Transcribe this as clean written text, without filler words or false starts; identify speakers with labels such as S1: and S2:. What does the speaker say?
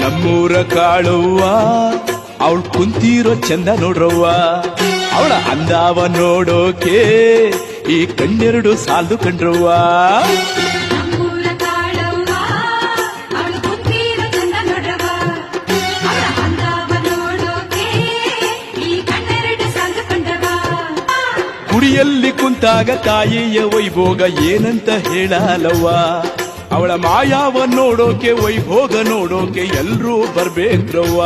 S1: ನಮ್ಮೂರ ಕಾಳುವ್ವ ಅವಳು ಕುಂತಿರೋ ಚಂದ ನೋಡ್ರವ್ವ ಅವಳ ಅಂದಾವ ನೋಡೋಕೆ ಈ ಕಣ್ಣೆರಡು ಸಾಲ್ದು ಕಂಡ್ರವ್ವ ಗುಡಿಯಲ್ಲಿ ಕುಂತಾಗ ತಾಯಿಯ ವೈಭೋಗ ಏನಂತ ಹೇಳಲವ್ವ ಅವಳ ಮಾಯಾವ ನೋಡೋಕೆ ವೈಭೋಗ ನೋಡೋಕೆ ಎಲ್ರೂ ಬರ್ಬೇಕ್ರವ್ವ